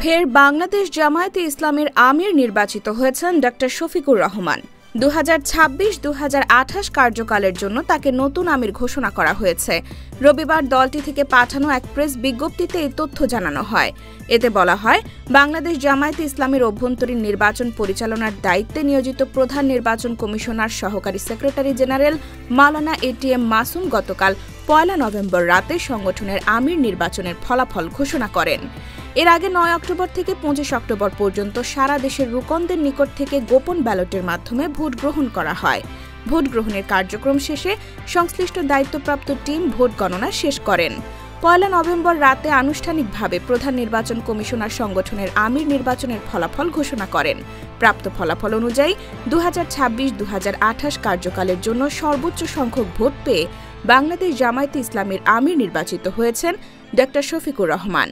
ফের বাংলাদেশ জামায়াতে ইসলামের আমির নির্বাচিত হয়েছেন ডক্টর শফিকুর রহমান। 2026-2028 কার্যকালের জন্য তাকে নতুন আমির ঘোষণা করা হয়েছে। রবিবার দলটি থেকে পাঠানো এক প্রেস বিজ্ঞপ্তিতে এই তথ্য জানানো হয়। এতে বলা হয়, বাংলাদেশ জামায়াতে ইসলামের অভ্যন্তরীণ নির্বাচন পরিচালনার দায়িত্বে নিয়োজিত প্রধান নির্বাচন কমিশনার সহকারী সেক্রেটারি জেনারেল মাওলানা এটিএম মাসুম গতকাল 1 নভেম্বর রাতে সংগঠনের আমির নির্বাচনের ফলাফল ঘোষণা করেন। এর আগে 9 অক্টোবর থেকে 25 অক্টোবর পর্যন্ত সারা দেশের রুকনদের নিকট থেকে গোপন ব্যালটের মাধ্যমে ভোট গ্রহণ করা হয়। ভোট গ্রহণের কার্যক্রম শেষে সংশ্লিষ্ট দায়িত্বপ্রাপ্ত টিম ভোট গণনা শেষ করেন। 1 নভেম্বর রাতে আনুষ্ঠানিকভাবে প্রধান নির্বাচন কমিশনার সংগঠনের আমির নির্বাচনের ফলাফল ঘোষণা করেন। প্রাপ্ত ফলাফল অনুযায়ী 2026-2028 কার্যকালের জন্য সর্বোচ্চ সংখ্যক ভোট পেয়ে বাংলাদেশ জামায়াতে ইসলামের আমির নির্বাচিত হয়েছেন ডক্টর শফিকুর রহমান।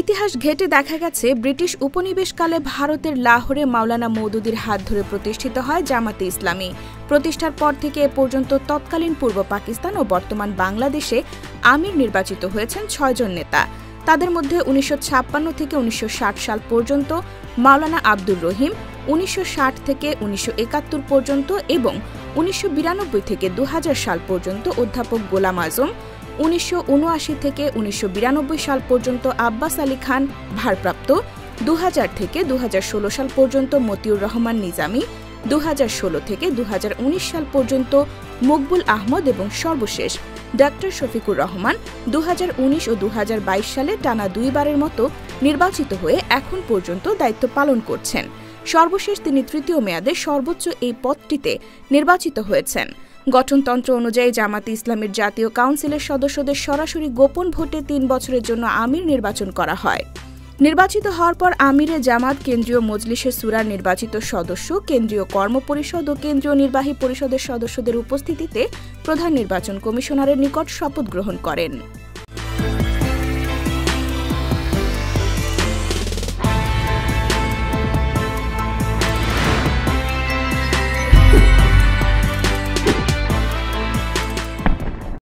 ইতিহাস ঘেঁটে দেখা গেছে, ব্রিটিশ উপনিবেশকালে ভারতের লাহোরে মাওলানা মওদুদীর হাত ধরে প্রতিষ্ঠিত হয় জামাতে ইসলামী। প্রতিষ্ঠার পর থেকে এ পর্যন্ত তৎকালীন পূর্ব পাকিস্তান ও বর্তমান বাংলাদেশে আমির নির্বাচিত হয়েছেন 6 জন নেতা। তাদের মধ্যে 1956 থেকে 1960 সাল পর্যন্ত মাওলানা আব্দুর রহিম, 1960 থেকে 1971 পর্যন্ত এবং 1992 থেকে 2000 সাল পর্যন্ত অধ্যাপক গোলাম আজম, 1979 থেকে 1992 সাল পর্যন্ত আব্বাস আলী খান ভারপ্রাপ্ত, 2000 থেকে 2016 সাল পর্যন্ত মতিউর রহমান নিজামী, 2016 থেকে 2019 সাল পর্যন্ত মকবুল আহমদ এবং সর্বশেষ ডক্টর শফিকুর রহমান 2019 ও 2022 সালে টানা 2 বারের মতো নির্বাচিত হয়ে এখন পর্যন্ত দায়িত্ব পালন করছেন। সর্বশেষ তিনি 3য় মেয়াদে সর্বোচ্চ এই পদটিতে নির্বাচিত হয়েছেন। গঠনতন্ত্র অনুযায়ী জামাতে ইসলামের জাতীয় কাউন্সিলের সদস্যদের সরাসরি গোপন ভোটে 3 বছরের জন্য আমির নির্বাচন করা হয়। নির্বাচিত হওয়ার পর আমিরে জামাত কেন্দ্রীয় মজলিসে সুরার নির্বাচিত সদস্য, কেন্দ্রীয় কর্মপরিষদ ও কেন্দ্রীয় নির্বাহী পরিষদের সদস্যদের উপস্থিতিতে প্রধান নির্বাচন কমিশনারের নিকট শপথ গ্রহণ করেন।